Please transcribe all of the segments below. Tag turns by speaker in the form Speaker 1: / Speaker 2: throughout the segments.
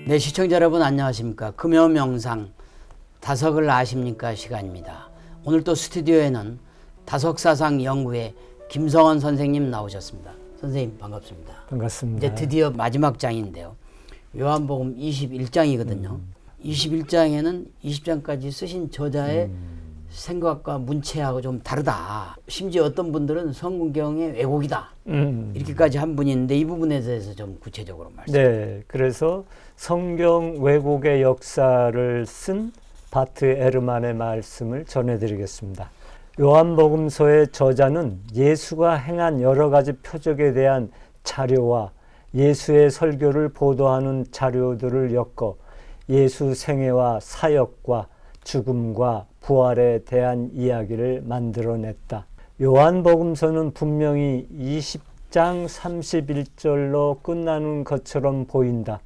Speaker 1: 네, 시청자 여러분 안녕하십니까. 금요 명상 다석을 아십니까 시간입니다. 오늘 또 스튜디오에는 다석사상 연구회 김성원 선생님 나오셨습니다. 선생님 반갑습니다.
Speaker 2: 반갑습니다.
Speaker 1: 이제 드디어 마지막 장인데요. 요한복음 21장이거든요. 21장에는 20장까지 쓰신 저자의 생각과 문체하고 좀 다르다. 심지어 어떤 분들은 성경의 왜곡이다. 이렇게까지 한 분이 있는데 이 부분에 대해서 좀 구체적으로 말씀해 주세요.
Speaker 2: 네, 그래서 성경 왜곡의 역사를 쓴 바트 에르만의 말씀을 전해드리겠습니다. 요한복음서의 저자는 예수가 행한 여러 가지 표적에 대한 자료와 예수의 설교를 보도하는 자료들을 엮어 예수 생애와 사역과 죽음과 부활에 대한 이야기를 만들어냈다. 요한복음서는 분명히 20장 31절로 끝나는 것처럼 보인다.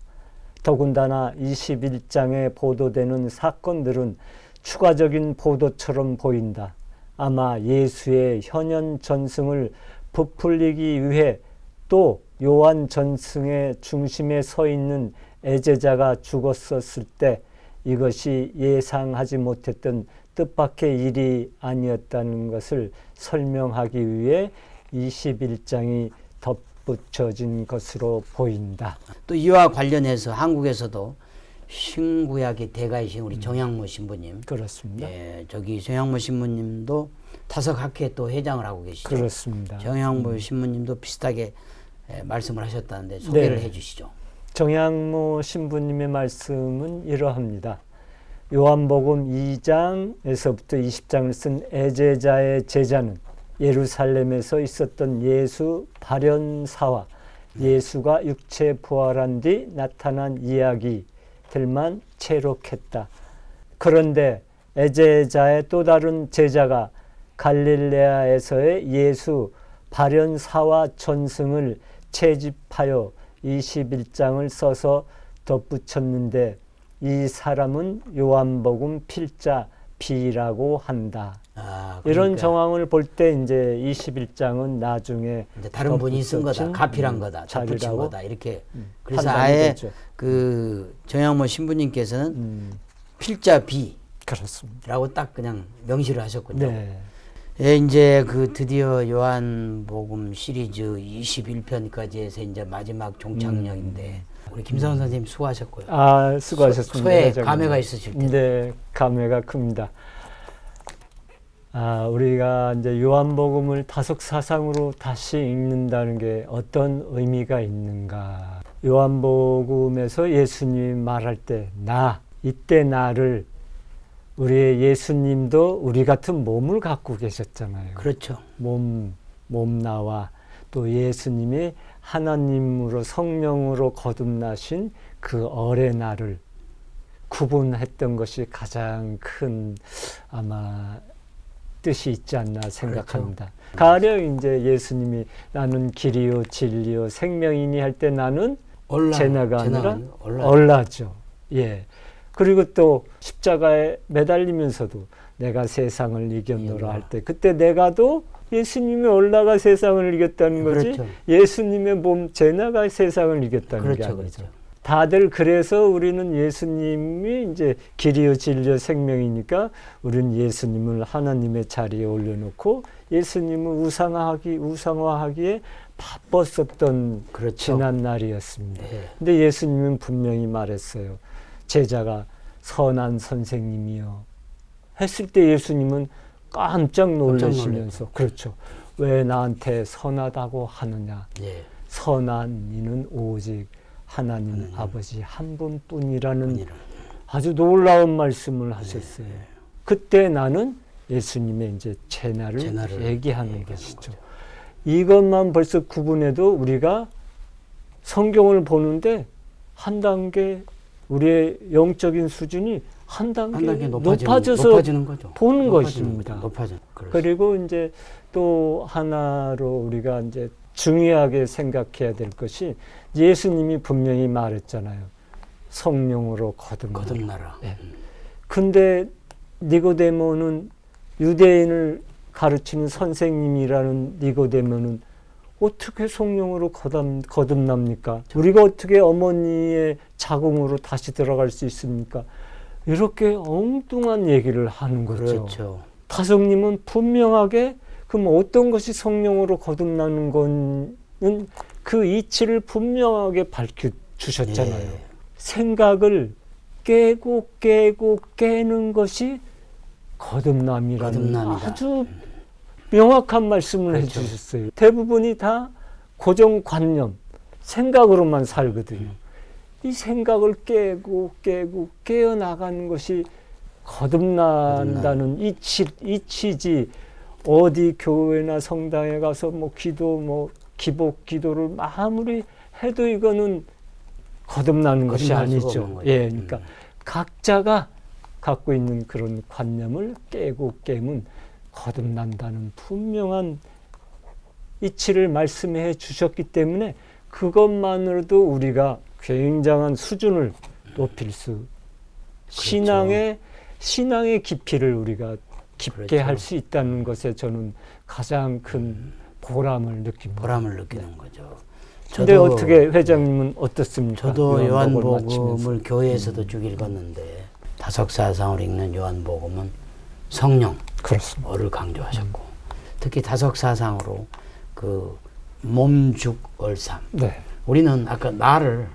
Speaker 2: 더군다나 21장에 보도되는 사건들은 추가적인 보도처럼 보인다. 아마 예수의 현현 전승을 부풀리기 위해 또 요한 전승의 중심에 서 있는 애제자가 죽었었을 때 이것이 예상하지 못했던 뜻밖의 일이 아니었다는 것을 설명하기 위해 21장이 덧붙여진 것으로 보인다.
Speaker 1: 또 이와 관련해서 한국에서도 신구약의 대가이신 우리 정양무 신부님,
Speaker 2: 그렇습니다.
Speaker 1: 예, 저기 정양무 신부님도 타석학회 또 회장을 하고 계시죠.
Speaker 2: 그렇습니다.
Speaker 1: 정양무 신부님도 비슷하게 말씀을 하셨다는데 소개를
Speaker 2: 네.
Speaker 1: 해주시죠.
Speaker 2: 정양무 신부님의 말씀은 이러합니다. 요한복음 2장에서부터 20장을 쓴 애제자의 제자는 예루살렘에서 있었던 예수 발현사와 예수가 육체 부활한 뒤 나타난 이야기들만 채록했다. 그런데 애제자의 또 다른 제자가 갈릴레아에서의 예수 발현사와 전승을 채집하여 21장을 써서 덧붙였는데 이 사람은 요한복음 필자 B라고 한다.
Speaker 1: 그러니까
Speaker 2: 이런 정황을 볼 때 이제 21장은 나중에
Speaker 1: 다른 분이 쓴 거다, 가필한 거다, 덧붙인
Speaker 2: 자료라고
Speaker 1: 거다 이렇게. 그래서
Speaker 2: 판단이
Speaker 1: 아예
Speaker 2: 되죠.
Speaker 1: 그 정양무 신부님께서는 필자 B라고
Speaker 2: 그렇습니다.
Speaker 1: 딱 그냥 명시를 하셨군요.
Speaker 2: 네.
Speaker 1: 예, 이제 그 드디어 요한복음 시리즈 21편까지 해서 이제 마지막 종착역인데 우리 김성원 선생님 수고하셨고요.
Speaker 2: 아, 수고하셨습니다.
Speaker 1: 소에
Speaker 2: 회장님.
Speaker 1: 감회가 있으실 텐데.
Speaker 2: 네, 감회가 큽니다. 우리가 이제 요한복음을 다석 사상으로 다시 읽는다는 게 어떤 의미가 있는가? 요한복음에서 예수님이 말할 때 이때 나를 우리의 예수님도 우리 같은 몸을 갖고 계셨잖아요.
Speaker 1: 그렇죠.
Speaker 2: 몸나와 또 예수님이 하나님으로 성령으로 거듭나신 그 어레 나를 구분했던 것이 가장 큰 아마 뜻이 있지 않나 생각합니다. 그렇죠. 가령 이제 예수님이 나는 길이요 진리요 생명이니 할 때 나는 제나가 아니라 얼라죠. 예. 그리고 또 십자가에 매달리면서도 내가 세상을 이겼노라 할 때 그때 내가도 예수님의 얼라가 세상을 이겼다는 거지.
Speaker 1: 그렇죠.
Speaker 2: 예수님의 몸 제나가 세상을 이겼다는 게 아니죠.
Speaker 1: 그렇죠.
Speaker 2: 다들 그래서 우리는 예수님이 이제 길이요 진리요 생명이니까 우리는 예수님을 하나님의 자리에 올려놓고 예수님을 우상화하기에 바빴었던
Speaker 1: 그렇죠.
Speaker 2: 지난 날이었습니다.
Speaker 1: 네.
Speaker 2: 근데 예수님은 분명히 말했어요. 제자가 선한 선생님이요 했을 때 예수님은 깜짝 놀라시면서 그렇죠. 왜 나한테 선하다고 하느냐.
Speaker 1: 네.
Speaker 2: 선한 이는 오직 하나님 아버지 한 분뿐이라는 아주 놀라운 말씀을 하셨어요.
Speaker 1: 네.
Speaker 2: 그때 나는 예수님의 이제 제나를 얘기하는 것이죠. 이것만 벌써 구분해도 우리가 성경을 보는데 한 단계 우리의 영적인 수준이 한 단계 높아져서
Speaker 1: 높아지는 거죠.
Speaker 2: 보는 것입니다.
Speaker 1: 그리고
Speaker 2: 이제 또 하나로 우리가 이제 중요하게 생각해야 될 것이 예수님이 분명히 말했잖아요. 성령으로 거듭나라. 네. 근데 니고데모는 유대인을 가르치는 선생님이라는 니고데모는 어떻게 성령으로 거듭납니까? 우리가 어떻게 어머니의 자궁으로 다시 들어갈 수 있습니까? 이렇게 엉뚱한 얘기를 하는 거죠.
Speaker 1: 그렇죠.
Speaker 2: 다성님은 분명하게 그럼 어떤 것이 성령으로 거듭나는 거는 그 이치를 분명하게 밝혀주셨잖아요.
Speaker 1: 예.
Speaker 2: 생각을 깨는 것이 거듭남이라는
Speaker 1: 거듭남이다.
Speaker 2: 아주 명확한 말씀을
Speaker 1: 그렇죠.
Speaker 2: 해주셨어요. 대부분이 다 고정관념, 생각으로만 살거든요. 이 생각을 깨어나가는 것이 거듭난다는 이치지. 어디 교회나 성당에 가서 뭐 기복 기도를 아무리 해도 이거는 거듭나는 것이 아니죠. 예, 그러니까 각자가 갖고 있는 그런 관념을 깨면 거듭난다는 분명한 이치를 말씀해 주셨기 때문에 그것만으로도 우리가 굉장한 수준을 높일 수, 그렇죠. 신앙의 깊이를 우리가 깊게
Speaker 1: 그렇죠.
Speaker 2: 할 수 있다는 것에 저는 가장 큰 보람을 느낍니다.
Speaker 1: 보람을 느끼는 거죠.
Speaker 2: 근데 어떻게 회장님은 어떻습니까?
Speaker 1: 저도 요한복음을
Speaker 2: 마치면서.
Speaker 1: 교회에서도 쭉 읽었는데 다석사상을 읽는 요한복음은 성령을
Speaker 2: 그렇습니다.
Speaker 1: 강조하셨고 특히 다석사상으로 그 몸죽얼삼.
Speaker 2: 네.
Speaker 1: 우리는 아까 나를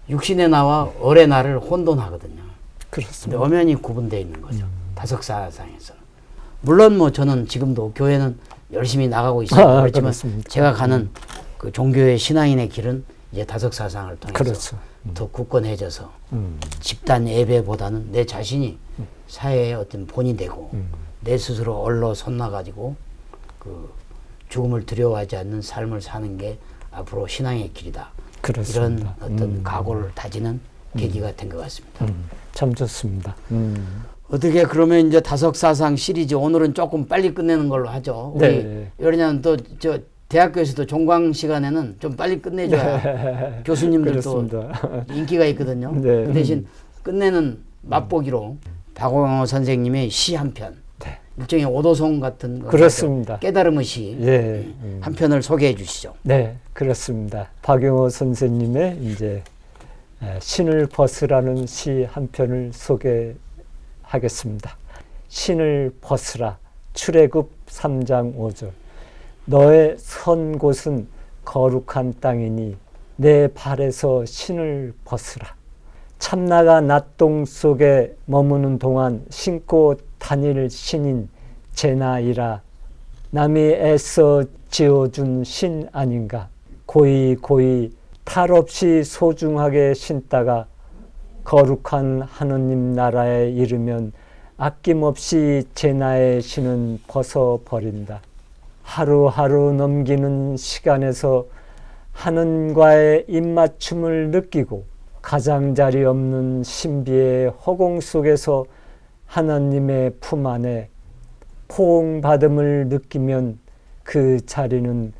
Speaker 1: 육신의 나와 얼의 나를 혼돈하거든요. 근데
Speaker 2: 그렇습니다.
Speaker 1: 엄연히 구분되어 있는 거죠. 다석사상에서는. 물론 뭐 저는 지금도 교회는 열심히 나가고 있어요. 그렇지만
Speaker 2: 그렇습니다.
Speaker 1: 제가 가는 그 종교의 신앙인의 길은 이제 다석사상을 통해서
Speaker 2: 그렇죠.
Speaker 1: 더 굳건해져서 집단 예배보다는 내 자신이 사회의 어떤 본이 되고 내 스스로 얼로 솟나가지고 그 죽음을 두려워하지 않는 삶을 사는 게 앞으로 신앙의 길이다.
Speaker 2: 그렇습니다.
Speaker 1: 이런 어떤 각오를 다지는 계기가 된 것 같습니다.
Speaker 2: 참 좋습니다.
Speaker 1: 어떻게 그러면 이제 다석사상 시리즈 오늘은 조금 빨리 끝내는 걸로 하죠. 우리
Speaker 2: 네.
Speaker 1: 왜냐하면 또 저 대학교에서도 종강 시간에는 좀 빨리 끝내줘야 교수님들도 인기가 있거든요.
Speaker 2: 네.
Speaker 1: 그 대신 끝내는 맛보기로 박홍호 선생님의 시 한 편,
Speaker 2: 네.
Speaker 1: 일종의 오도송 같은 거
Speaker 2: 그렇습니다.
Speaker 1: 깨달음의 시 한 편을 소개해 주시죠.
Speaker 2: 네, 그렇습니다. 박용호 선생님의 이제 신을 벗으라는 시 한 편을 소개하겠습니다. 신을 벗으라. 출애굽 3장 5절. 너의 선 곳은 거룩한 땅이니 내 발에서 신을 벗으라. 참나가 낫동 속에 머무는 동안 신고 다닐 신인 제나이라. 남이 애써 지어준 신 아닌가. 고이 탈 없이 소중하게 신다가 거룩한 하느님 나라에 이르면 아낌없이 제나의 신은 벗어버린다. 하루하루 넘기는 시간에서 하느님과의 입맞춤을 느끼고 가장자리 없는 신비의 허공 속에서 하나님의 품 안에 포옹받음을 느끼면 그 자리는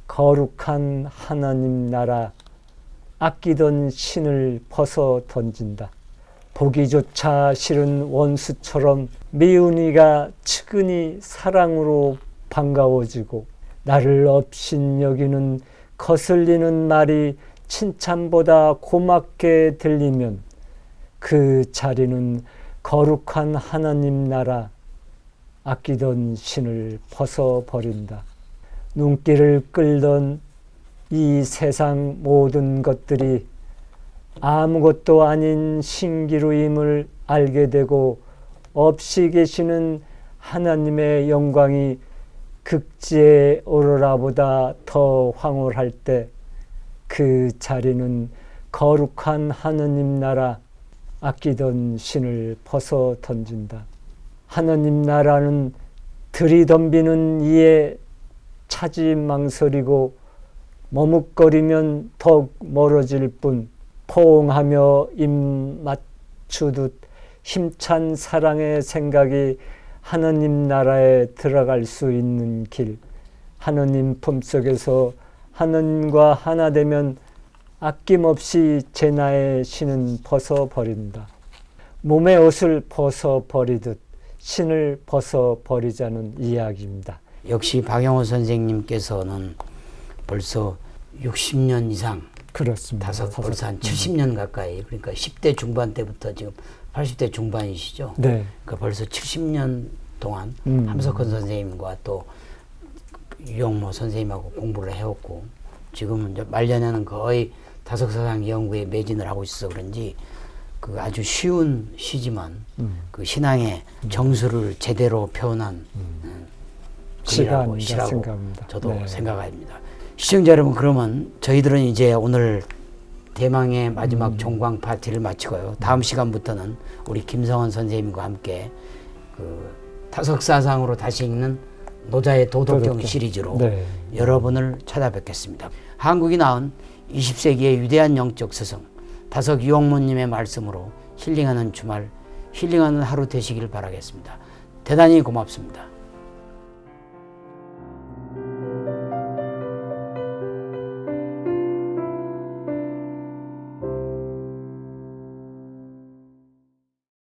Speaker 2: 거룩한 하나님 나라 아끼던 신을 벗어 던진다. 보기조차 싫은 원수처럼 미운이가 측은히 사랑으로 반가워지고 나를 업신 여기는 거슬리는 말이 칭찬보다 고맙게 들리면 그 자리는 거룩한 하나님 나라 아끼던 신을 벗어버린다. 눈길을 끌던 이 세상 모든 것들이 아무것도 아닌 신기루임을 알게 되고 없이 계시는 하나님의 영광이 극지의 오로라보다 더 황홀할 때 그 자리는 거룩한 하느님 나라 아끼던 신을 벗어 던진다. 하느님 나라는 들이덤비는 이에 차지 망설이고 머뭇거리면 더욱 멀어질 뿐 포옹하며 입 맞추듯 힘찬 사랑의 생각이 하느님 나라에 들어갈 수 있는 길. 하느님 품속에서 하느님과 하나 되면 아낌없이 제나의 신은 벗어버린다. 몸의 옷을 벗어버리듯 신을 벗어버리자는 이야기입니다.
Speaker 1: 역시 박영호 선생님께서는 벌써 60년 이상,
Speaker 2: 그렇습니다.
Speaker 1: 벌써 한 70년 가까이, 그러니까 10대 중반 때부터 지금 80대 중반이시죠?
Speaker 2: 네.
Speaker 1: 그러니까 벌써 70년 동안 함석헌 선생님과 또 유영모 선생님하고 공부를 해왔고, 지금은 이제 말년에는 거의 다석사상 연구에 매진을 하고 있어서 그런지 그 아주 쉬운 시지만 그 신앙의 정수를 제대로 표현한 글이라고 시라고
Speaker 2: 생각합니다.
Speaker 1: 저도
Speaker 2: 네.
Speaker 1: 생각합니다. 시청자 여러분, 그러면 저희들은 이제 오늘 대망의 마지막 종광 파티를 마치고요. 다음 시간부터는 우리 김성원 선생님과 함께 그 타석사상으로 다시 읽는 노자의 도덕경 시리즈로
Speaker 2: 네.
Speaker 1: 여러분을 찾아뵙겠습니다. 한국이 낳은 20세기의 위대한 영적 스승 다석 유영모님의 말씀으로 힐링하는 주말, 힐링하는 하루 되시길 바라겠습니다. 대단히 고맙습니다.